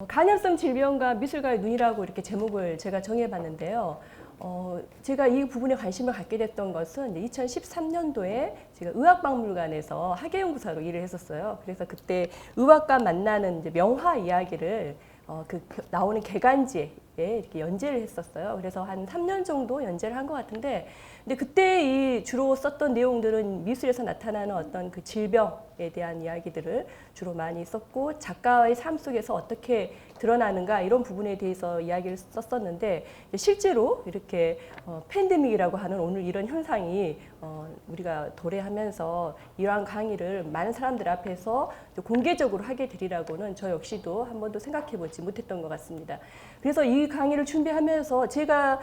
간염성 질병과 미술가의 눈이라고 이렇게 제목을 제가 정해봤는데요. 제가 이 부분에 관심을 갖게 됐던 것은 2013년도에 제가 의학박물관에서 학예연구사로 일을 했었어요. 그래서 그때 의학과 만나는 이제 명화 이야기를 나오는 개간지에 이렇게 연재를 했었어요. 그래서 한 3년 정도 연재를 한 것 같은데, 근데 그때 주로 썼던 내용들은 미술에서 나타나는 어떤 그 질병에 대한 이야기들을 주로 많이 썼고, 작가의 삶 속에서 어떻게 드러나는가 이런 부분에 대해서 이야기를 썼었는데, 실제로 이렇게 팬데믹이라고 하는 오늘 이런 현상이 우리가 도래하면서 이러한 강의를 많은 사람들 앞에서 공개적으로 하게 되리라고는 저 역시도 한 번도 생각해 보지 못했던 것 같습니다. 그래서 이 강의를 준비하면서 제가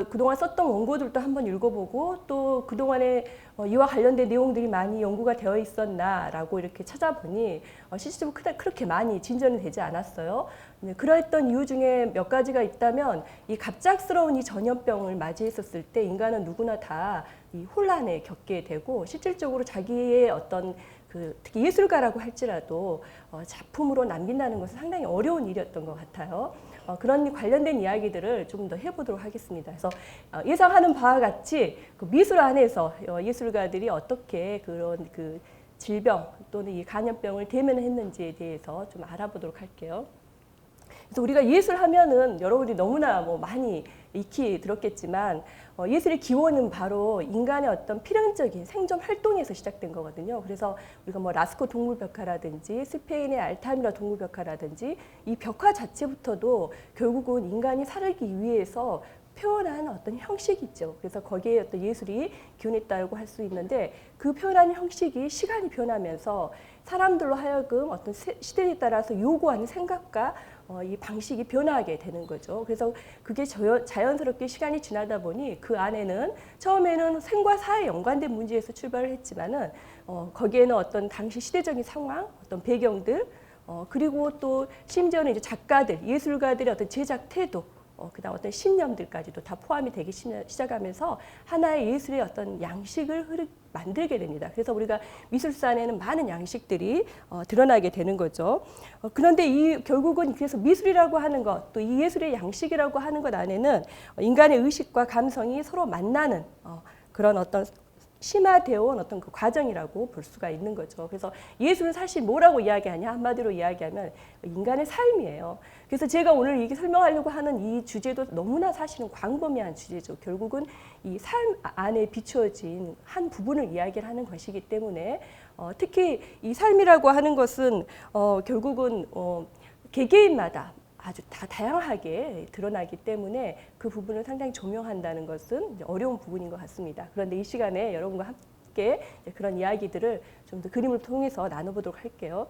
그동안 썼던 원고들도 한번 읽어보고, 또 그동안에 이와 관련된 내용들이 많이 연구가 되어 있었나라고 이렇게 찾아보니 실제로 그렇게 많이 진전이 되지 않았어요. 그러했던 이유 중에 몇 가지가 있다면, 이 갑작스러운 이 전염병을 맞이했었을 때 인간은 누구나 다 이 혼란에 겪게 되고, 실질적으로 자기의 어떤 특히 예술가라고 할지라도 작품으로 남긴다는 것은 상당히 어려운 일이었던 것 같아요. 그런 관련된 이야기들을 좀 더 해보도록 하겠습니다. 그래서 예상하는 바와 같이 그 미술 안에서 예술가들이 어떻게 그런 질병 또는 이 간염병을 대면했는지에 대해서 좀 알아보도록 할게요. 그래서 우리가 예술하면은 여러분들이 너무나 많이 익히 들었겠지만, 예술의 기원은 바로 인간의 어떤 필연적인 생존 활동에서 시작된 거거든요. 그래서 우리가 라스코 동물벽화라든지 스페인의 알타미라 동물벽화라든지 이 벽화 자체부터도 결국은 인간이 살기 위해서 표현한 어떤 형식이 있죠. 그래서 거기에 어떤 예술이 기원했다고 할 수 있는데, 그 표현하는 형식이 시간이 변하면서 사람들로 하여금 어떤 시대에 따라서 요구하는 생각과 이 방식이 변화하게 되는 거죠. 그래서 그게 자연스럽게 시간이 지나다 보니 그 안에는 처음에는 생과 사에 연관된 문제에서 출발을 했지만은 거기에는 어떤 당시 시대적인 상황, 어떤 배경들, 그리고 또 심지어는 이제 작가들, 예술가들의 어떤 제작 태도, 그다음 어떤 신념들까지도 다 포함이 되기 시작하면서 하나의 예술의 어떤 양식을 만들게 됩니다. 그래서 우리가 미술사 안에는 많은 양식들이 드러나게 되는 거죠. 그런데 결국은 그래서 미술이라고 하는 것, 또 이 예술의 양식이라고 하는 것 안에는 인간의 의식과 감성이 서로 만나는 그런 어떤 심화되어 온 어떤 그 과정이라고 볼 수가 있는 거죠. 그래서 예술은 사실 뭐라고 이야기하냐? 한마디로 이야기하면 인간의 삶이에요. 그래서 제가 오늘 이게 설명하려고 하는 이 주제도 너무나 사실은 광범위한 주제죠. 결국은 이 삶 안에 비추어진 한 부분을 이야기를 하는 것이기 때문에 특히 이 삶이라고 하는 것은 결국은 개개인마다 아주 다양하게 드러나기 때문에 그 부분을 상당히 조명한다는 것은 어려운 부분인 것 같습니다. 그런데 이 시간에 여러분과 함께 그런 이야기들을 좀 더 그림을 통해서 나눠보도록 할게요.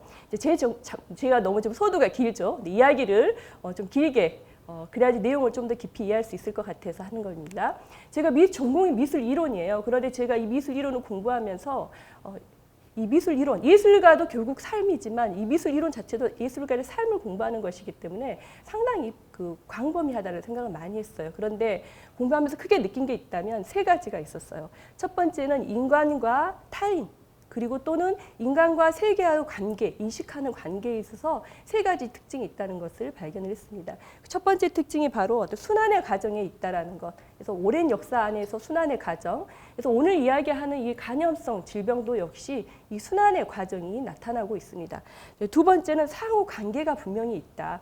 제가 너무 좀 소두가 길죠. 이야기를 좀 길게 그래야지 내용을 좀 더 깊이 이해할 수 있을 것 같아서 하는 겁니다. 제가 전공이 미술 이론이에요. 그런데 제가 이 미술 이론을 공부하면서 이 미술 이론, 예술가도 결국 삶이지만 이 미술 이론 자체도 예술가의 삶을 공부하는 것이기 때문에 상당히 광범위하다는 생각을 많이 했어요. 그런데 공부하면서 크게 느낀 게 있다면 세 가지가 있었어요. 첫 번째는 인간과 타인, 그리고 또는 인간과 세계와의 관계, 인식하는 관계에 있어서 세 가지 특징이 있다는 것을 발견을 했습니다. 첫 번째 특징이 바로 어떤 순환의 과정에 있다라는 것. 그래서 오랜 역사 안에서 순환의 과정. 그래서 오늘 이야기하는 이 간염성 질병도 역시 이 순환의 과정이 나타나고 있습니다. 두 번째는 상호 관계가 분명히 있다.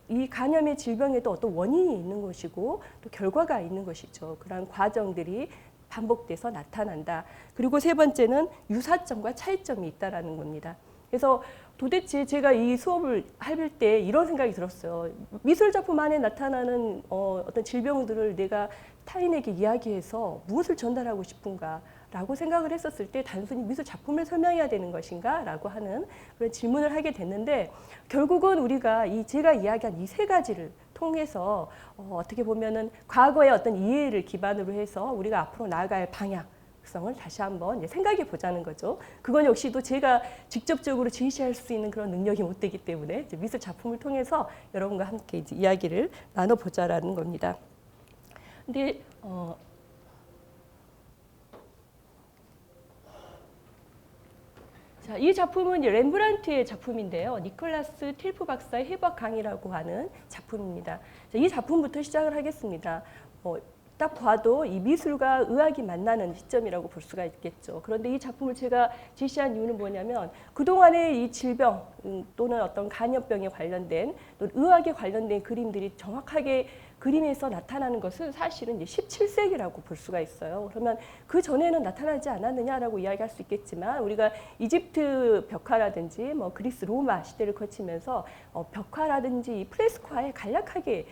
이 간염의 질병에도 어떤 원인이 있는 것이고 또 결과가 있는 것이죠. 그러한 과정들이 반복돼서 나타난다. 그리고 세 번째는 유사점과 차이점이 있다라는 겁니다. 그래서 도대체 제가 이 수업을 할 때 이런 생각이 들었어요. 미술 작품 안에 나타나는 어떤 질병들을 내가 타인에게 이야기해서 무엇을 전달하고 싶은가? 라고 생각을 했었을 때 단순히 미술 작품을 설명해야 되는 것인가? 라고 하는 그런 질문을 하게 됐는데, 결국은 우리가 제가 이야기한 이 세 가지를 통해서 어떻게 보면은 과거의 어떤 이해를 기반으로 해서 우리가 앞으로 나아갈 방향성을 다시 한번 생각해 보자는 거죠. 그건 역시도 제가 직접적으로 제시할 수 있는 그런 능력이 못 되기 때문에 미술 작품을 통해서 여러분과 함께 이야기를 나눠보자라는 겁니다. 근데 자, 이 작품은 이제 렘브란트의 작품인데요. 니콜라스 틸프 박사의 해부학 강의라고 하는 작품입니다. 자, 이 작품부터 시작을 하겠습니다. 딱 봐도 이 미술과 의학이 만나는 시점이라고 볼 수가 있겠죠. 그런데 이 작품을 제가 제시한 이유는 뭐냐면 그동안의 이 질병 또는 어떤 간염병에 관련된 또 의학에 관련된 그림들이 정확하게 그림에서 나타나는 것은 사실은 이제 17세기라고 볼 수가 있어요. 그러면 그 전에는 나타나지 않았느냐라고 이야기할 수 있겠지만 우리가 이집트 벽화라든지 뭐 그리스 로마 시대를 거치면서 벽화라든지 이 프레스코화에 간략하게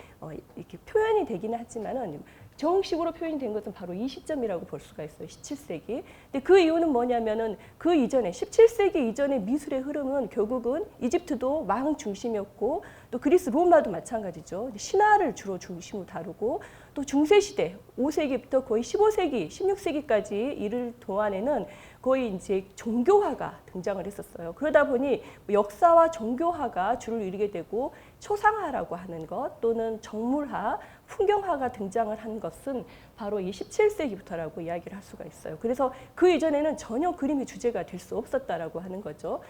이렇게 표현이 되기는 하지만은 정식으로 표현이 된 것은 바로 이 시점이라고 볼 수가 있어요. 17세기. 근데 그 이유는 뭐냐면은 그 이전에 17세기 이전의 미술의 흐름은 결국은 이집트도 왕 중심이었고 또 그리스 로마도 마찬가지죠. 신화를 주로 중심으로 다루고 또 중세시대 5세기부터 거의 15세기, 16세기까지 이를 동안에는 거의 이제 종교화가 등장을 했었어요. 그러다 보니 역사와 종교화가 주를 이루게 되고 초상화라고 하는 것 또는 정물화, 풍경화가 등장을 한 것은 바로 이 17세기부터라고 이야기를 할 수가 있어요. 그래서 그 이전에는 전혀 그림의 주제가 될 수 없었다라고 하는 거죠.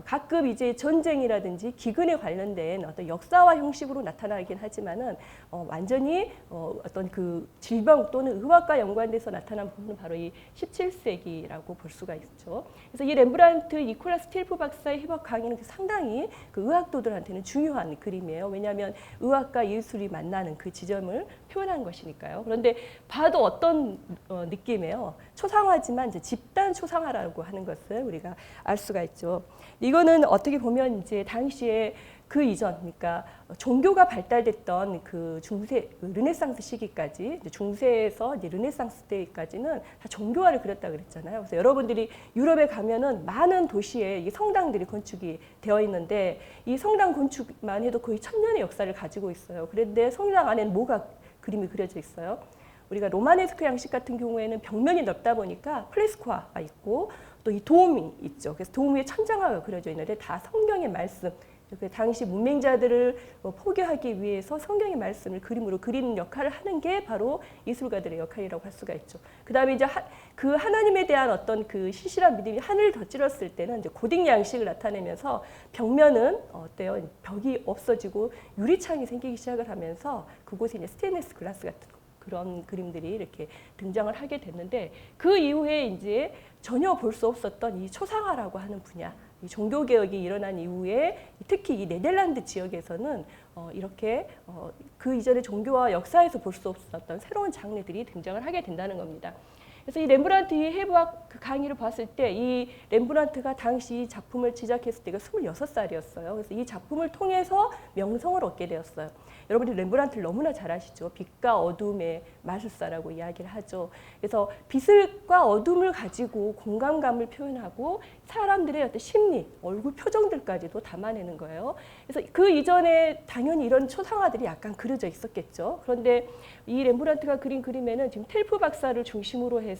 가끔 이제 전쟁이라든지 기근에 관련된 어떤 역사와 형식으로 나타나긴 하지만은 완전히 어떤 그 질병 또는 의학과 연관돼서 나타난 부분은 바로 이 17세기라고 볼 수가 있죠. 그래서 이 렘브란트 니콜라스 틸프 박사의 해부학 강의는 상당히 그 의학도들한테는 중요한 그림이에요. 왜냐하면 의학과 예술이 만나는 그 지점을 표현한 것이니까요. 그런데 봐도 어떤 느낌이에요. 초상화지만 이제 집단 초상화라고 하는 것을 우리가 알 수가 있죠. 이거는 어떻게 보면 이제 당시에 그 이전, 그러니까 종교가 발달됐던 그 중세 르네상스 시기까지 중세에서 이제 르네상스 때까지는 다 종교화를 그렸다 그랬잖아요. 그래서 여러분들이 유럽에 가면은 많은 도시에 이 성당들이 건축이 되어 있는데 이 성당 건축만 해도 거의 1000년의 역사를 가지고 있어요. 그런데 성당 안에는 뭐가 그림이 그려져 있어요? 우리가 로마네스크 양식 같은 경우에는 벽면이 넓다 보니까 플레스코화가 있고 또 이 도움이 있죠. 그래서 도움 위에 천장화가 그려져 있는데 다 성경의 말씀, 그 당시 문맹자들을 포교하기 위해서 성경의 말씀을 그림으로 그리는 역할을 하는 게 바로 예술가들의 역할이라고 할 수가 있죠. 그 다음에 이제 그 하나님에 대한 어떤 그 신실한 믿음이 하늘을 더 찔렀을 때는 이제 고딕 양식을 나타내면서 벽면은 어때요? 벽이 없어지고 유리창이 생기기 시작을 하면서 그곳에 이제 스테인리스 글라스 같은 그런 그림들이 이렇게 등장을 하게 됐는데 그 이후에 이제 전혀 볼 수 없었던 이 초상화라고 하는 분야, 이 종교개혁이 일어난 이후에 특히 이 네덜란드 지역에서는 이렇게 그 이전의 종교와 역사에서 볼 수 없었던 새로운 장르들이 등장을 하게 된다는 겁니다. 그래서 이 렘브란트의 해부학 그 강의를 봤을 때 이 렘브란트가 당시 이 작품을 제작했을 때가 26살이었어요. 그래서 이 작품을 통해서 명성을 얻게 되었어요. 여러분들이 렘브란트를 너무나 잘 아시죠? 빛과 어둠의 마술사라고 이야기를 하죠. 그래서 빛과 어둠을 가지고 공간감을 표현하고 사람들의 어떤 심리, 얼굴 표정들까지도 담아내는 거예요. 그래서 그 이전에 당연히 이런 초상화들이 약간 그려져 있었겠죠. 그런데 이 렘브란트가 그린 그림에는 지금 텔프 박사를 중심으로 해서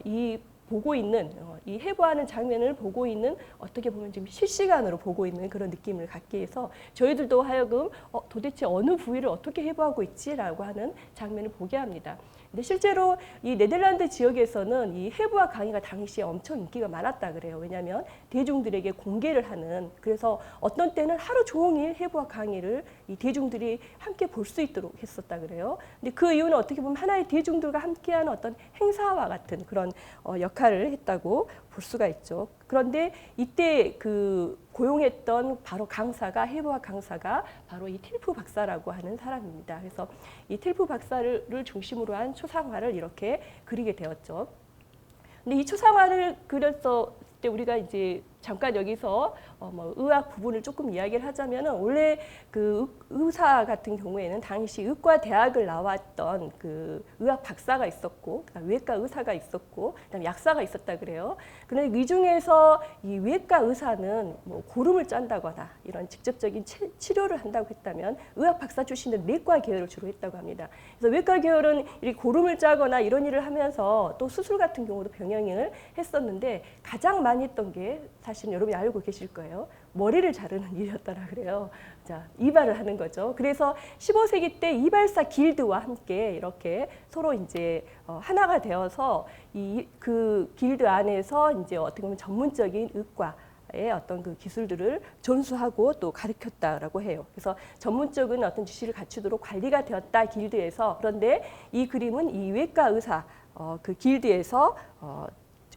이 보고 있는 이 해부하는 장면을 보고 있는 어떻게 보면 지금 실시간으로 보고 있는 그런 느낌을 갖게 해서 저희들도 하여금 도대체 어느 부위를 어떻게 해부하고 있지라고 하는 장면을 보게 합니다. 근데 실제로 이 네덜란드 지역에서는 이 해부학 강의가 당시에 엄청 인기가 많았다 그래요. 왜냐하면 대중들에게 공개를 하는, 그래서 어떤 때는 하루 종일 해부학 강의를 이 대중들이 함께 볼 수 있도록 했었다 그래요. 근데 그 이유는 어떻게 보면 하나의 대중들과 함께하는 어떤 행사와 같은 그런 역할을 했다고 볼 수가 있죠. 그런데 이때 그 고용했던 바로 강사가, 해부학 강사가 바로 이 틸프 박사라고 하는 사람입니다. 그래서 이 틸프 박사를 중심으로 한 초상화를 이렇게 그리게 되었죠. 근데 이 초상화를 그렸을 때 우리가 이제 잠깐 여기서 뭐 의학 부분을 조금 이야기를 하자면은 원래 그 의사 같은 경우에는 당시 의과 대학을 나왔던 그 의학 박사가 있었고, 그다음 외과 의사가 있었고, 그다음 약사가 있었다 그래요. 그런데 이 중에서 이 외과 의사는 뭐 고름을 짠다거나 이런 직접적인 치료를 한다고 했다면 의학 박사 출신은 내과 계열을 주로 했다고 합니다. 그래서 외과 계열은 이렇게 고름을 짜거나 이런 일을 하면서 또 수술 같은 경우도 병행을 했었는데 가장 많이 했던 게 사실 사실은 여러분이 알고 계실 거예요. 머리를 자르는 일이었더라 그래요. 자, 이발을 하는 거죠. 그래서 15세기 때 이발사 길드와 함께 이렇게 서로 이제 하나가 되어서 그 길드 안에서 이제 어떻게 보면 전문적인 의과의 어떤 그 기술들을 전수하고 또 가르쳤다라고 해요. 그래서 전문적인 어떤 지식을 갖추도록 관리가 되었다 길드에서. 그런데 이 그림은 이 외과 의사 그 길드에서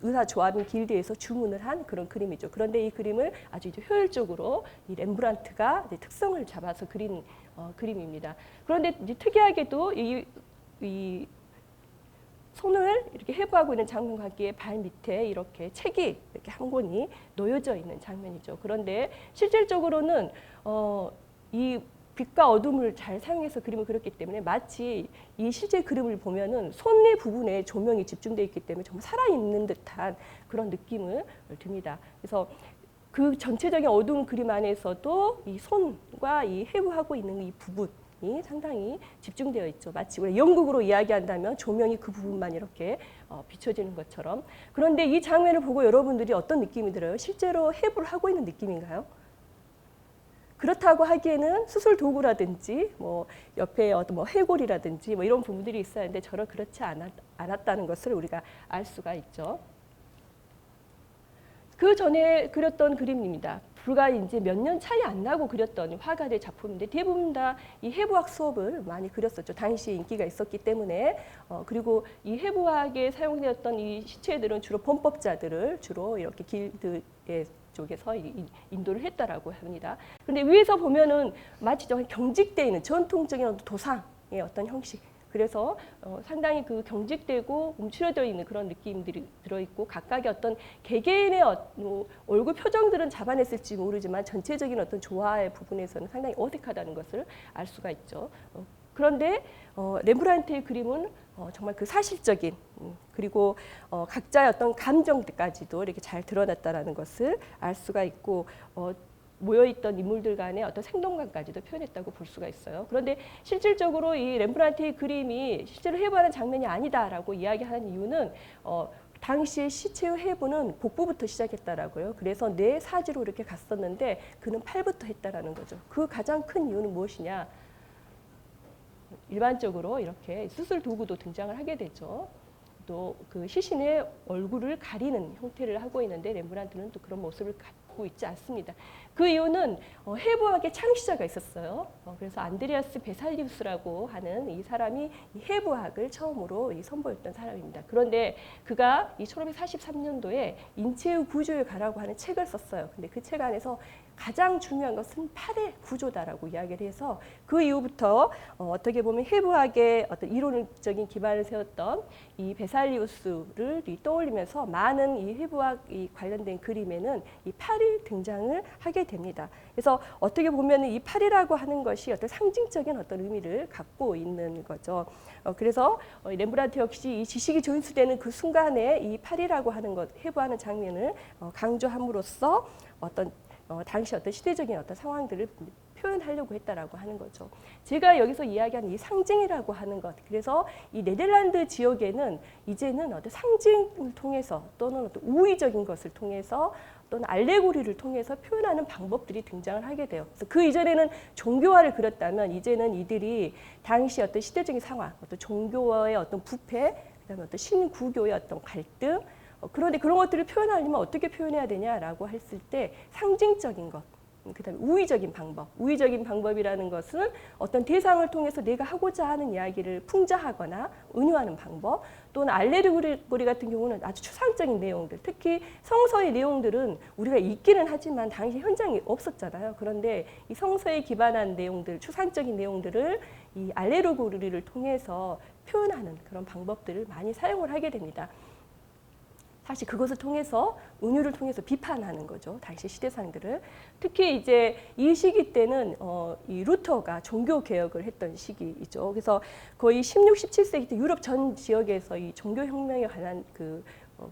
의사 조합인 길드에서 주문을 한 그런 그림이죠. 그런데 이 그림을 아주 이제 효율적으로 이 렘브란트가 이제 특성을 잡아서 그린 그림입니다. 그런데 이제 특이하게도 이 손을 이렇게 해부하고 있는 장면과 함께 발 밑에 이렇게 책이 이렇게 한 권이 놓여져 있는 장면이죠. 그런데 실질적으로는 이 빛과 어둠을 잘 사용해서 그림을 그렸기 때문에 마치 이 실제 그림을 보면은 손의 부분에 조명이 집중되어 있기 때문에 정말 살아있는 듯한 그런 느낌을 듭니다. 그래서 그 전체적인 어두운 그림 안에서도 이 손과 이 해부하고 있는 이 부분이 상당히 집중되어 있죠. 마치 우리 연극으로 이야기한다면 조명이 그 부분만 이렇게 비춰지는 것처럼. 그런데 이 장면을 보고 여러분들이 어떤 느낌이 들어요? 실제로 해부를 하고 있는 느낌인가요? 그렇다고 하기에는 수술 도구라든지 뭐 옆에 어떤 뭐 해골이라든지 뭐 이런 부분들이 있어야 하는데 저는 그렇지 않았다는 것을 우리가 알 수가 있죠. 그 전에 그렸던 그림입니다. 불과 이제 몇 년 차이 안 나고 그렸던 화가들의 작품인데 대부분 다 이 해부학 수업을 많이 그렸었죠. 당시에 인기가 있었기 때문에. 그리고 이 해부학에 사용되었던 이 시체들은 주로 범법자들을 주로 이렇게 길드의 쪽에서 인도를 했다라고 합니다. 그런데 위에서 보면은 마치 경직되어 있는 전통적인 어떤 도상의 어떤 형식. 그래서 상당히 그 경직되고 움츠러져 있는 그런 느낌들이 들어있고 각각의 어떤 개개인의 얼굴 표정들은 잡아냈을지 모르지만 전체적인 어떤 조화의 부분에서는 상당히 어색하다는 것을 알 수가 있죠. 그런데 렘브란트의 그림은 정말 그 사실적인 그리고 각자의 어떤 감정까지도 이렇게 잘 드러났다라는 것을 알 수가 있고 모여있던 인물들 간의 어떤 생동감까지도 표현했다고 볼 수가 있어요. 그런데 실질적으로 이 렘브란트의 그림이 실제로 해부하는 장면이 아니다라고 이야기하는 이유는 당시의 시체의 해부는 복부부터 시작했다라고요. 그래서 뇌 사지로 이렇게 갔었는데 그는 팔부터 했다라는 거죠. 그 가장 큰 이유는 무엇이냐? 일반적으로 이렇게 수술 도구도 등장을 하게 되죠. 또 그 시신의 얼굴을 가리는 형태를 하고 있는데 렘브란트는 또 그런 모습을 갖고 있지 않습니다. 그 이유는 해부학의 창시자가 있었어요. 그래서 안드레아스 베살리우스라고 하는 이 사람이 이 해부학을 처음으로 선보였던 사람입니다. 그런데 그가 이 1543년도에 인체의 구조에 관하고 하는 책을 썼어요. 근데 그 책 안에서 가장 중요한 것은 팔의 구조다라고 이야기를 해서 그 이후부터 어떻게 보면 해부학의 어떤 이론적인 기반을 세웠던 이 베살리우스를 떠올리면서 많은 이 해부학 관련된 그림에는 이 팔이 등장을 하게 됩니다. 그래서 어떻게 보면 이 팔이라고 하는 것이 어떤 상징적인 어떤 의미를 갖고 있는 거죠. 그래서 렘브란트 역시 이 지식이 전수되는 그 순간에 이 팔이라고 하는 것, 해부하는 장면을 강조함으로써 어떤 당시 어떤 시대적인 어떤 상황들을 표현하려고 했다라고 하는 거죠. 제가 여기서 이야기하는 이 상징이라고 하는 것, 그래서 이 네덜란드 지역에는 이제는 어떤 상징을 통해서 또는 어떤 우의적인 것을 통해서 또는 알레고리를 통해서 표현하는 방법들이 등장을 하게 돼요. 그래서 그 이전에는 종교화를 그렸다면 이제는 이들이 당시 어떤 시대적인 상황, 어떤 종교의 어떤 부패, 그다음에 어떤 신구교의 어떤 갈등. 그런데 그런 것들을 표현하려면 어떻게 표현해야 되냐라고 했을 때 상징적인 것, 그다음에 우의적인 방법. 우의적인 방법이라는 것은 어떤 대상을 통해서 내가 하고자 하는 이야기를 풍자하거나 은유하는 방법, 또는 알레고리 같은 경우는 아주 추상적인 내용들, 특히 성서의 내용들은 우리가 읽기는 하지만 당시 현장이 없었잖아요. 그런데 이 성서에 기반한 내용들, 추상적인 내용들을 이 알레고리를 통해서 표현하는 그런 방법들을 많이 사용을 하게 됩니다. 사실 그것을 통해서 은유를 통해서 비판하는 거죠. 당시 시대상들을. 특히 이제 이 시기 때는 이 루터가 종교 개혁을 했던 시기이죠. 그래서 거의 16, 17세기 때 유럽 전 지역에서 이 종교 혁명에 관한 그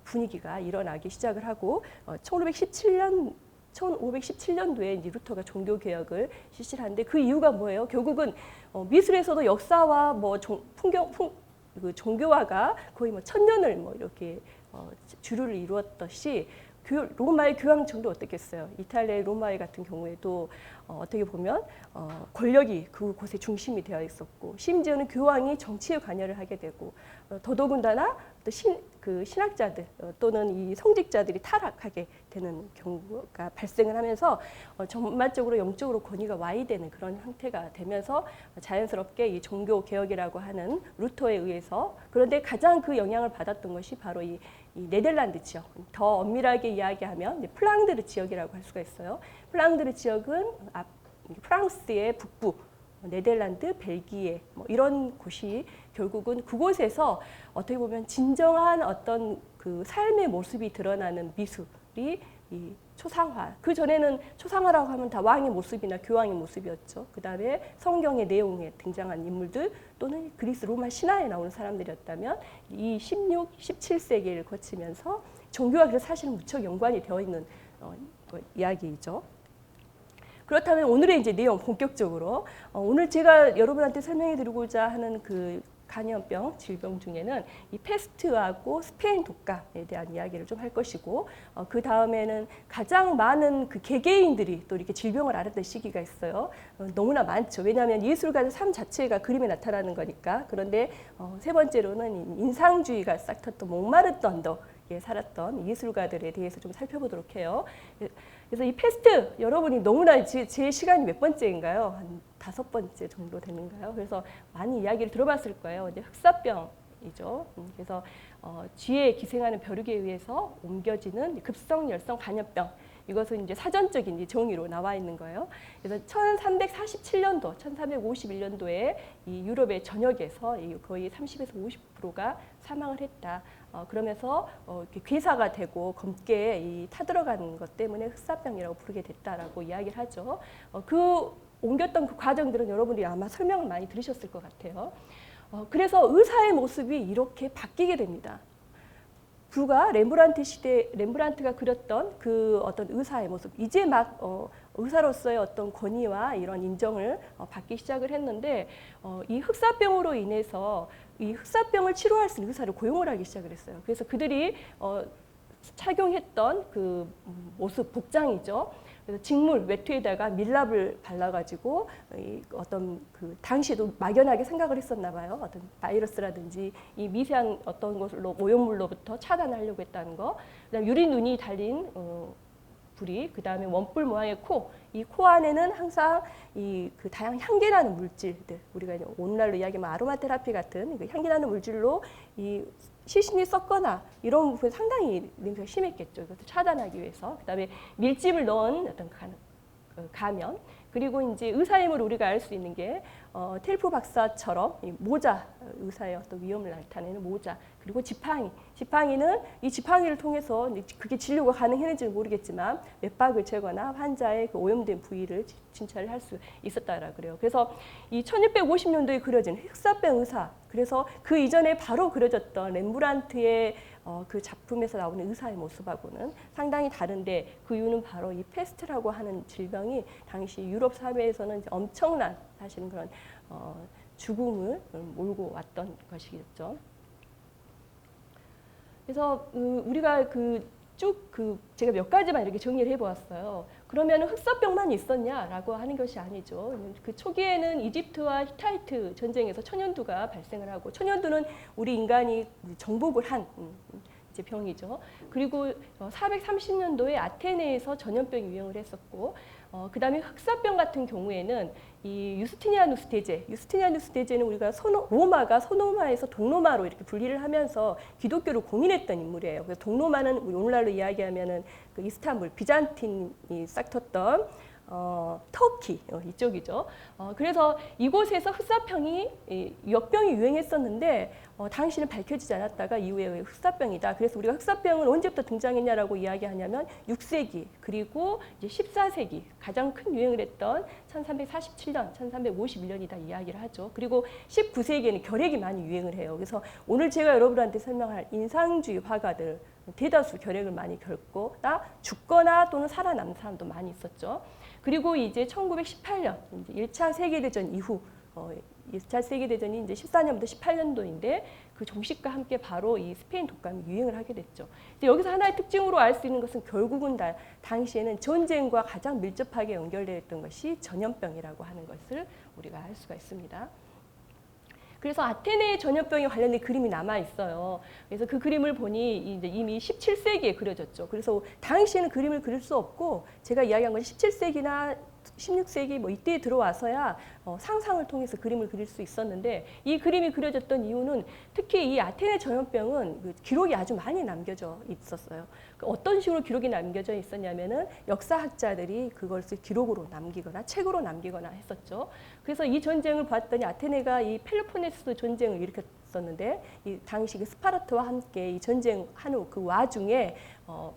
분위기가 일어나기 시작을 하고 1517년도에 이제 루터가 종교 개혁을 실시를 하는데 그 이유가 뭐예요? 결국은 미술에서도 역사와 뭐 그 종교화가 거의 뭐 1000년을 뭐 이렇게 주류를 이루었듯이 로마의 교황 정도 어떻겠어요? 이탈리아의 로마의 같은 경우에도 어떻게 보면 권력이 그곳의 중심이 되어 있었고 심지어는 교황이 정치에 관여를 하게 되고 더더군다나 또 신학자들 또는 이 성직자들이 타락하게 되는 경우가 발생을 하면서 전반적으로 영적으로 권위가 와해되는 그런 형태가 되면서 자연스럽게 이 종교 개혁이라고 하는 루터에 의해서 그런데 가장 그 영향을 받았던 것이 바로 이 네덜란드 지역, 더 엄밀하게 이야기하면 플랑드르 지역이라고 할 수가 있어요. 플랑드르 지역은 프랑스의 북부, 네덜란드, 벨기에 이런 곳이 결국은 그곳에서 어떻게 보면 진정한 어떤 그 삶의 모습이 드러나는 미술이 이 초상화. 그 전에는 초상화라고 하면 다 왕의 모습이나 교황의 모습이었죠. 그 다음에 성경의 내용에 등장한 인물들 또는 그리스 로마 신화에 나오는 사람들이었다면 이 16, 17세기를 거치면서 종교와 그래서 사실은 무척 연관이 되어 있는 이야기이죠. 그렇다면 오늘의 이제 내용 본격적으로 오늘 제가 여러분한테 설명해 드리고자 하는 그 간염병 질병 중에는 이 페스트하고 스페인 독감에 대한 이야기를 좀 할 것이고 그 다음에는 가장 많은 그 개개인들이 또 이렇게 질병을 앓았던 시기가 있어요. 너무나 많죠. 왜냐하면 예술가의 삶 자체가 그림에 나타나는 거니까. 그런데 세 번째로는 인상주의가 싹 텄던 목마르던 언덕에 살았던 예술가들에 대해서 좀 살펴보도록 해요. 그래서 이 페스트 여러분이 너무나 제 시간이 몇 번째인가요? 한 5번째 정도 되는가요? 그래서 많이 이야기를 들어봤을 거예요. 이제 흑사병이죠. 그래서 쥐에 기생하는 벼룩에 의해서 옮겨지는 급성 열성 간염병. 이것은 이제 사전적인 이제 정의로 나와 있는 거예요. 그래서 1347년도, 1351년도에 이 유럽의 전역에서 거의 30에서 50%가 사망을 했다. 그러면서 이렇게 괴사가 되고 검게 타들어가는 것 때문에 흑사병이라고 부르게 됐다라고 이야기를 하죠. 그 옮겼던 그 과정들은 여러분들이 아마 설명을 많이 들으셨을 것 같아요. 그래서 의사의 모습이 이렇게 바뀌게 됩니다. 불과 렘브란트 시대, 렘브란트가 그렸던 그 어떤 의사의 모습, 이제 막 의사로서의 어떤 권위와 이런 인정을 받기 시작을 했는데 이 흑사병으로 인해서 이 흑사병을 치료할 수 있는 의사를 고용을 하기 시작을 했어요. 그래서 그들이 착용했던 그 모습, 복장이죠. 그래서 직물 외투에다가 밀랍을 발라가지고 어떤 그 당시에도 막연하게 생각을 했었나 봐요. 어떤 바이러스라든지 이 미세한 어떤 것으로 오염물로부터 차단하려고 했다는 거. 그다음 유리 눈이 달린 부리, 그 다음에 원뿔 모양의 코, 이 코 안에는 항상 이 그 다양한 향기나는 물질들, 우리가 이제 오늘날로 이야기하면 아로마 테라피 같은 그 향기나는 물질로 이 시신이 썩거나 이런 부분 상당히 냄새가 심했겠죠. 이것을 차단하기 위해서. 그 다음에 밀집을 넣은 어떤 가면, 그리고 이제 의사의 힘을 우리가 알 수 있는 게 텔프 박사처럼 이 모자, 의사의 어떤 위험을 나타내는 모자, 그리고 지팡이는 이 지팡이를 통해서 그게 진료가 가능했는지는 모르겠지만 맥박을 재거나 환자의 그 오염된 부위를 진찰을 할 수 있었다라 그래요. 그래서 이 1650년도에 그려진 흑사병 의사, 그래서 그 이전에 바로 그려졌던 렘브란트의 그 작품에서 나오는 의사의 모습하고는 상당히 다른데 그 이유는 바로 이 페스트라고 하는 질병이 당시 유럽 사회에서는 이제 엄청난 사실은 그런 죽음을 몰고 왔던 것이겠죠. 그래서 우리가 제가 몇 가지만 이렇게 정리를 해보았어요. 그러면 흑사병만 있었냐라고 하는 것이 아니죠. 그 초기에는 이집트와 히타이트 전쟁에서 천연두가 발생을 하고, 천연두는 우리 인간이 정복을 한 이제 병이죠. 그리고 430년도에 아테네에서 전염병이 유행을 했었고, 그 다음에 흑사병 같은 경우에는 이 유스티니아누스 대제는 우리가 로마가 서로마에서 동로마로 이렇게 분리를 하면서 기독교를 공인했던 인물이에요. 그래서 동로마는 우리 오늘날로 이야기하면은 그 이스탄불, 비잔틴이 싹 텄던 터키 이쪽이죠. 그래서 이곳에서 흑사병이 역병이 유행했었는데 당시는 밝혀지지 않았다가 이후에 흑사병이다. 그래서 우리가 흑사병은 언제부터 등장했냐라고 이야기하냐면 6세기 그리고 이제 14세기 가장 큰 유행을 했던 1347년, 1351년이다 이야기를 하죠. 그리고 19세기에는 결핵이 많이 유행을 해요. 그래서 오늘 제가 여러분한테 설명할 인상주의 화가들 대다수 결핵을 많이 겪거나 죽거나 또는 살아남는 사람도 많이 있었죠. 그리고 이제 1918년 이제 1차 세계대전 이후 2차 세계대전이 이제 14년부터 18년도인데 그 종식과 함께 바로 이 스페인 독감이 유행을 하게 됐죠. 여기서 하나의 특징으로 알 수 있는 것은 결국은 당시에는 전쟁과 가장 밀접하게 연결되어 있던 것이 전염병이라고 하는 것을 우리가 알 수가 있습니다. 그래서 아테네의 전염병에 관련된 그림이 남아 있어요. 그래서 그 그림을 보니 이제 이미 17세기에 그려졌죠. 그래서 당시에는 그림을 그릴 수 없고 제가 이야기한 것이 17세기나 16세기 뭐 이때에 들어와서야 상상을 통해서 그림을 그릴 수 있었는데 이 그림이 그려졌던 이유는 특히 이 아테네 전염병은 그 기록이 아주 많이 남겨져 있었어요. 어떤 식으로 기록이 남겨져 있었냐면은 역사학자들이 그것을 기록으로 남기거나 책으로 남기거나 했었죠. 그래서 이 전쟁을 봤더니 아테네가 이 펠로폰네소스 전쟁을 일으켰었는데 이 당시 그 스파르타와 함께 이 전쟁하는 그 와중에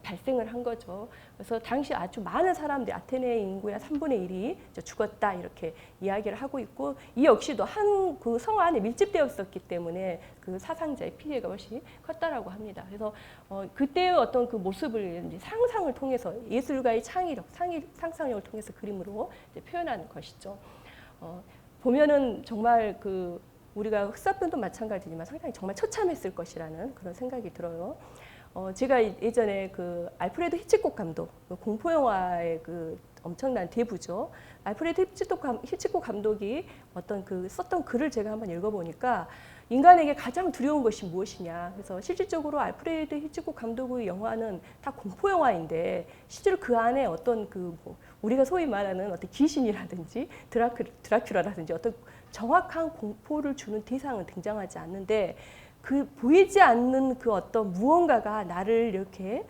발생을 한 거죠. 그래서 당시 아주 많은 사람들이 아테네 인구의 3분의 1이 죽었다 이렇게 이야기를 하고 있고 이 역시도 한 그 성 안에 밀집되어 있었기 때문에 그 사상자의 피해가 훨씬 컸다라고 합니다. 그래서 그때의 어떤 그 모습을 이제 상상을 통해서 예술가의 창의력, 상상력을 통해서 그림으로 이제 표현하는 것이죠. 보면은 정말 그 우리가 흑사병도 마찬가지지만 상당히 정말 처참했을 것이라는 그런 생각이 들어요. 제가 예전에 그 알프레드 히치콕 감독, 공포 영화의 그 엄청난 대부죠. 알프레드 히치콕 감독이 어떤 그 썼던 글을 제가 한번 읽어보니까 인간에게 가장 두려운 것이 무엇이냐. 그래서 실질적으로 알프레드 히치콕 감독의 영화는 다 공포 영화인데 실제로 그 안에 어떤 그 뭐 우리가 소위 말하는 어떤 귀신이라든지 드라큘라라든지 어떤 정확한 공포를 주는 대상은 등장하지 않는데 그 보이지 않는 그 어떤 무언가가 나를 이렇게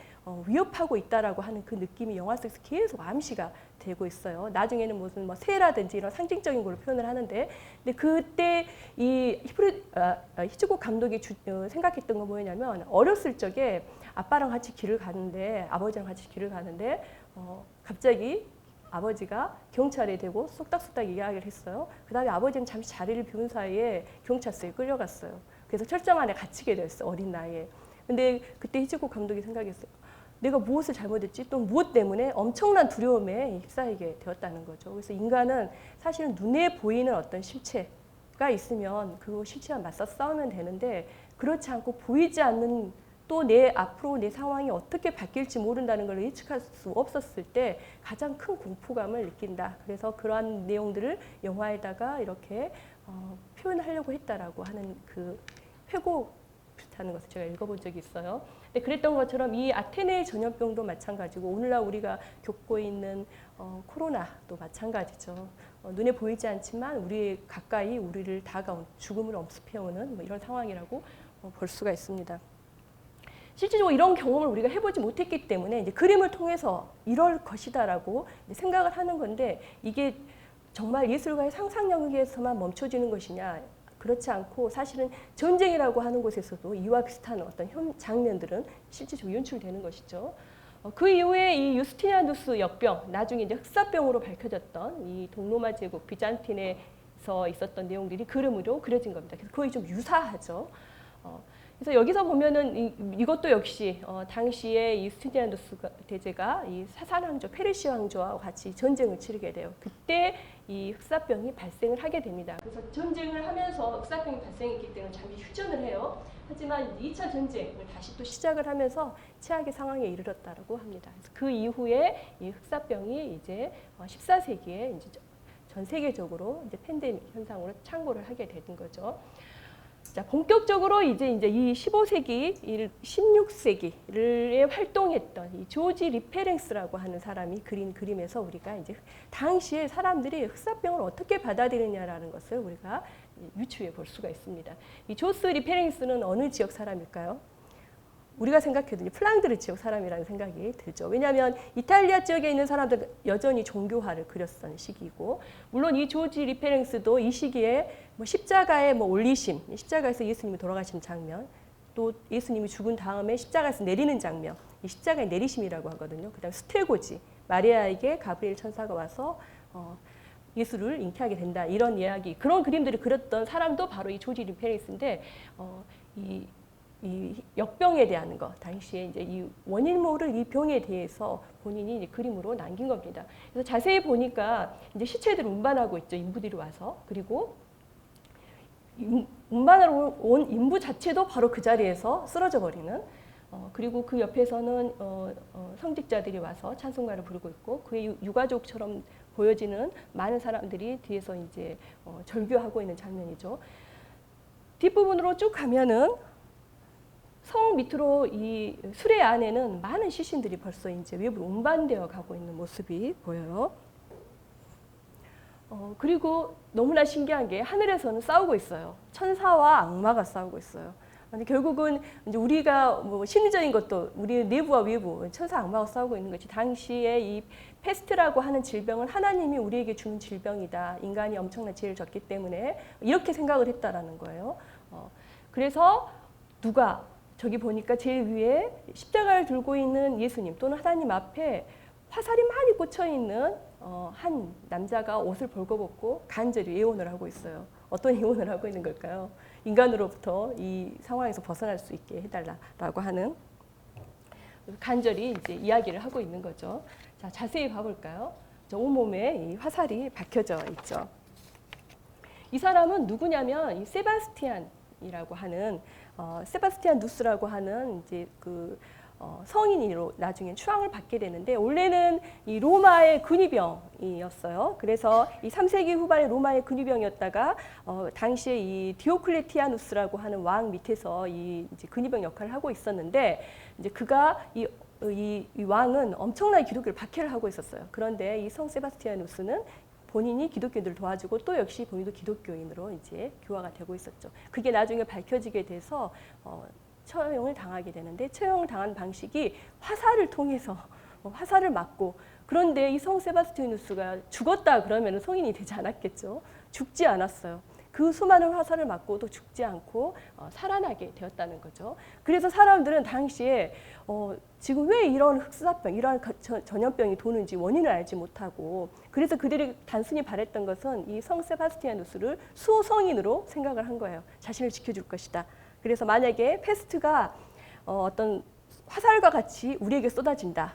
위협하고 있다라고 하는 그 느낌이 영화 속에서 계속 암시가 되고 있어요. 나중에는 무슨 뭐 새라든지 이런 상징적인 걸로 표현을 하는데, 근데 그때 이 히치콕 감독이 생각했던 건 뭐냐면 어렸을 적에 아빠랑 같이 길을 가는데 아버지랑 같이 길을 가는데 갑자기 아버지가 경찰에 대고 쏙닥쏙닥 이야기를 했어요. 그 다음에 아버지는 잠시 자리를 비운 사이에 경찰서에 끌려갔어요. 그래서 철장 안에 갇히게 됐어요. 어린 나이에. 근데 그때 히치콕 감독이 생각했어요. 내가 무엇을 잘못했지? 또 무엇 때문에 엄청난 두려움에 휩싸이게 되었다는 거죠. 그래서 인간은 사실은 눈에 보이는 어떤 실체가 있으면 그 실체와 맞서 싸우면 되는데 그렇지 않고 보이지 않는 또 내 앞으로 내 상황이 어떻게 바뀔지 모른다는 걸 예측할 수 없었을 때 가장 큰 공포감을 느낀다. 그래서 그러한 내용들을 영화에다가 이렇게 표현하려고 했다라고 하는 그 회고하는 것을 제가 읽어본 적이 있어요. 근데 그랬던 것처럼 이 아테네 전염병도 마찬가지고 오늘날 우리가 겪고 있는 코로나도 마찬가지죠. 눈에 보이지 않지만 우리 가까이 우리를 다가온 죽음을 엄습해오는 뭐 이런 상황이라고 볼 수가 있습니다. 실질적으로 이런 경험을 우리가 해보지 못했기 때문에 이제 그림을 통해서 이럴 것이다라고 생각을 하는 건데 이게 정말 예술가의 상상력에서만 멈춰지는 것이냐? 그렇지 않고 사실은 전쟁이라고 하는 곳에서도 이와 비슷한 어떤 장면들은 실질적으로 연출되는 것이죠. 그 이후에 이 유스티니아누스 역병, 나중에 이제 흑사병으로 밝혀졌던 이 동로마 제국 비잔틴에서 있었던 내용들이 그림으로 그려진 겁니다. 그래서 거의 좀 유사하죠. 그래서 여기서 보면은 이것도 역시 당시에 이 유스티니아누스 대제가 이 사산왕조 페르시아 왕조와 같이 전쟁을 치르게 돼요. 그때 이 흑사병이 발생을 하게 됩니다. 그래서 전쟁을 하면서 흑사병이 발생했기 때문에 잠시 휴전을 해요. 하지만 2차 전쟁을 다시 또 시작을 하면서 최악의 상황에 이르렀다고 합니다. 그래서 그 이후에 이 흑사병이 이제 14세기에 이제 전 세계적으로 이제 팬데믹 현상으로 창궐을 하게 되는 거죠. 자, 본격적으로 이제 이 15세기, 16세기를 활동했던 이 조지 리페랭스라고 하는 사람이 그린 그림에서 우리가 이제 당시에 사람들이 흑사병을 어떻게 받아들이냐라는 것을 우리가 유추해 볼 수가 있습니다. 이 조스 리페랭스는 어느 지역 사람일까요? 우리가 생각해도 플랑드르 지역 사람이라는 생각이 들죠. 왜냐하면 이탈리아 지역에 있는 사람들 여전히 종교화를 그렸던 시기이고, 물론 이 조지 리페랭스도 이 시기에 뭐 십자가의 뭐 올리심, 십자가에서 예수님이 돌아가신 장면, 또 예수님이 죽은 다음에 십자가에서 내리는 장면, 이 십자가의 내리심이라고 하거든요. 그다음 스테고지, 마리아에게 가브리엘 천사가 와서 예수를 잉태하게 된다, 이런 이야기, 그런 그림들을 그렸던 사람도 바로 이 조지 리페랭스인데 이 역병에 대한 것, 당시에 이제 이 원인 모를 이 병에 대해서 본인이 이제 그림으로 남긴 겁니다. 그래서 자세히 보니까 이제 시체들을 운반하고 있죠, 인부들이 와서. 그리고 운반하러 온 인부 자체도 바로 그 자리에서 쓰러져 버리는. 그리고 그 옆에서는 성직자들이 와서 찬송가를 부르고 있고 그의 유가족처럼 보여지는 많은 사람들이 뒤에서 이제 절규하고 있는 장면이죠. 뒷부분으로 쭉 가면은 성 밑으로 이 수레 안에는 많은 시신들이 벌써 이제 외부로 운반되어 가고 있는 모습이 보여요. 그리고 너무나 신기한 게 하늘에서는 싸우고 있어요. 천사와 악마가 싸우고 있어요. 근데 결국은 이제 우리가 뭐 심리적인 것도 우리 내부와 외부 천사 악마가 싸우고 있는 것이 당시에 이 패스트라고 하는 질병은 하나님이 우리에게 주는 질병이다. 인간이 엄청난 죄를 졌기 때문에 이렇게 생각을 했다라는 거예요. 그래서 누가 저기 보니까 제일 위에 십자가를 들고 있는 예수님 또는 하나님 앞에 화살이 많이 꽂혀 있는 한 남자가 옷을 벌거벗고 간절히 예언을 하고 있어요. 어떤 예언을 하고 있는 걸까요? 인간으로부터 이 상황에서 벗어날 수 있게 해달라라고 하는 간절히 이제 이야기를 하고 있는 거죠. 자, 자세히 봐볼까요? 저 온몸에 이 화살이 박혀져 있죠. 이 사람은 누구냐면 이 세바스티안이라고 하는 세바스티안 누스라고 하는 이제 그 성인으로 나중에 추앙을 받게 되는데 원래는 이 로마의 근위병이었어요. 그래서 이 3세기 후반의 로마의 근위병이었다가 당시에 이 디오클레티아누스라고 하는 왕 밑에서 이 이제 근위병 역할을 하고 있었는데 이제 그가 이 왕은 엄청나게 기독교를 박해를 하고 있었어요. 그런데 이 성 세바스티아누스는 본인이 기독교인들을 도와주고 또 역시 본인도 기독교인으로 이제 교화가 되고 있었죠. 그게 나중에 밝혀지게 돼서 처형을 당하게 되는데 처형을 당한 방식이 화살을 통해서 화살을 맞고 그런데 이 성 세바스티누스가 죽었다 그러면 성인이 되지 않았겠죠. 죽지 않았어요. 그 수많은 화살을 맞고도 죽지 않고 살아나게 되었다는 거죠. 그래서 사람들은 당시에 지금 왜 이런 흑사병, 이러한 전염병이 도는지 원인을 알지 못하고 그래서 그들이 단순히 바랬던 것은 이 성 세바스티아누스를 수호성인으로 생각을 한 거예요. 자신을 지켜줄 것이다. 그래서 만약에 패스트가 어떤 화살과 같이 우리에게 쏟아진다.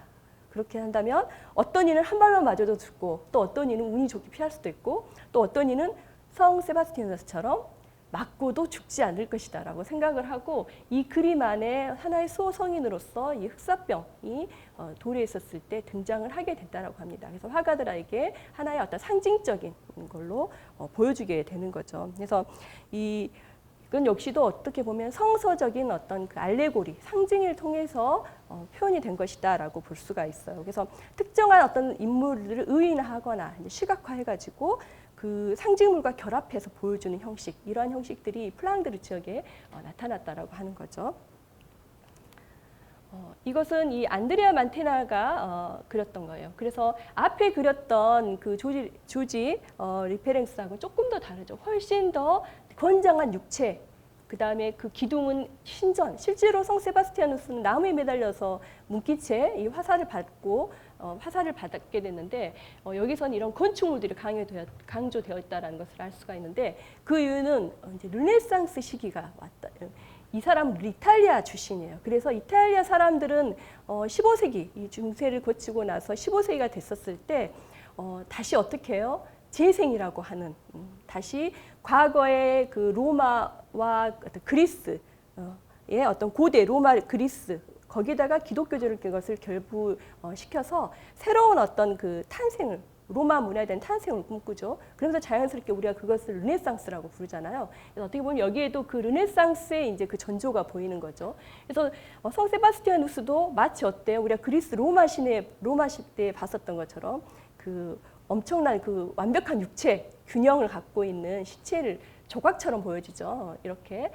그렇게 한다면 어떤 이는 한 발만 맞아도 죽고 또 어떤 이는 운이 좋게 피할 수도 있고 또 어떤 이는 성 세바스티아누스처럼 맞고도 죽지 않을 것이다 라고 생각을 하고 이 그림 안에 하나의 수호성인으로서 이 흑사병이 도래에 있었을 때 등장을 하게 됐다고 합니다. 그래서 화가들에게 하나의 어떤 상징적인 걸로 보여주게 되는 거죠. 그래서 이건 역시도 어떻게 보면 성서적인 어떤 그 알레고리, 상징을 통해서 표현이 된 것이다라고 볼 수가 있어요. 그래서 특정한 어떤 인물들을 의인화하거나 시각화해가지고 그 상징물과 결합해서 보여주는 형식, 이러한 형식들이 플랑드르 지역에 나타났다라고 하는 거죠. 이것은 이 안드레아 만테나가 그렸던 거예요. 그래서 앞에 그렸던 그 조지 리페랭스하고 조금 더 다르죠. 훨씬 더 건장한 육체, 그 다음에 그 기둥은 신전. 실제로 성 세바스티아누스는 나무에 매달려서 뭉기채 이 화살을 받게 됐는데 여기서는 이런 건축물들이 강조되어 있다는 것을 알 수가 있는데 그 이유는 이제 르네상스 시기가 왔다. 이 사람은 이탈리아 출신이에요. 그래서 이탈리아 사람들은 15세기 이 중세를 거치고 나서 15세기가 됐었을 때 다시 어떻게 해요? 재생이라고 하는 다시 과거의 그 로마와 그리스의 어떤 고대 로마 그리스 거기다가 기독교적인 것을 결부시켜서 새로운 어떤 그 탄생을 로마 문화에 대한 탄생을 꿈꾸죠. 그러면서 자연스럽게 우리가 그것을 르네상스라고 부르잖아요. 그래서 어떻게 보면 여기에도 그 르네상스의 이제 그 전조가 보이는 거죠. 그래서 성 세바스티아누스도 마치 어때요? 우리가 그리스 로마 시대에 봤었던 것처럼 그 엄청난 그 완벽한 육체 균형을 갖고 있는 신체를 조각처럼 보여지죠. 이렇게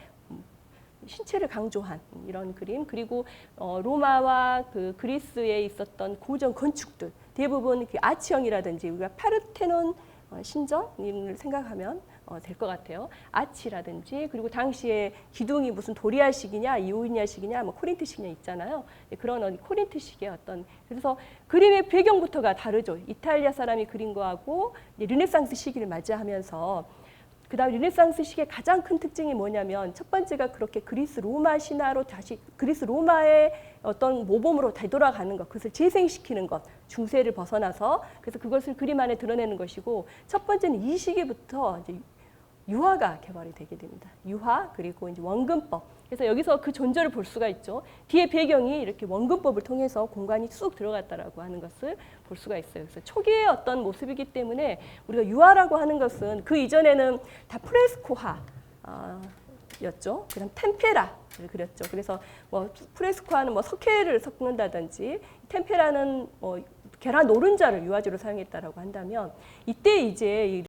신체를 강조한 이런 그림. 그리고 로마와 그 그리스에 있었던 고전 건축들 대부분 그 아치형이라든지 우리가 파르테논 신전을 생각하면 될 것 같아요. 아치라든지 그리고 당시에 기둥이 무슨 도리아식이냐 이오니아식이냐 뭐 코린트식이냐 있잖아요. 그런 코린트식의 어떤 그래서 그림의 배경부터가 다르죠. 이탈리아 사람이 그린 거하고 르네상스 시기를 맞이하면서 그다음 르네상스 시기의 가장 큰 특징이 뭐냐면 첫 번째가 그렇게 그리스 로마 신화로 다시 그리스 로마의 어떤 모범으로 되돌아가는 것, 그것을 재생시키는 것, 중세를 벗어나서 그래서 그것을 그림 안에 드러내는 것이고 첫 번째는 이 시기부터 이제 유화가 개발이 되게 됩니다. 유화 그리고 이제 원근법. 그래서 여기서 그 존재를 볼 수가 있죠. 뒤에 배경이 이렇게 원근법을 통해서 공간이 쑥 들어갔다라고 하는 것을 볼 수가 있어요. 그래서 초기의 어떤 모습이기 때문에 우리가 유화라고 하는 것은 그 이전에는 다 프레스코화 였죠. 그다음 템페라를 그렸죠. 그래서 뭐 프레스코화는 뭐 석회를 섞는다든지 템페라는 뭐 계란 노른자를 유화제로 사용했다라고 한다면 이때 이제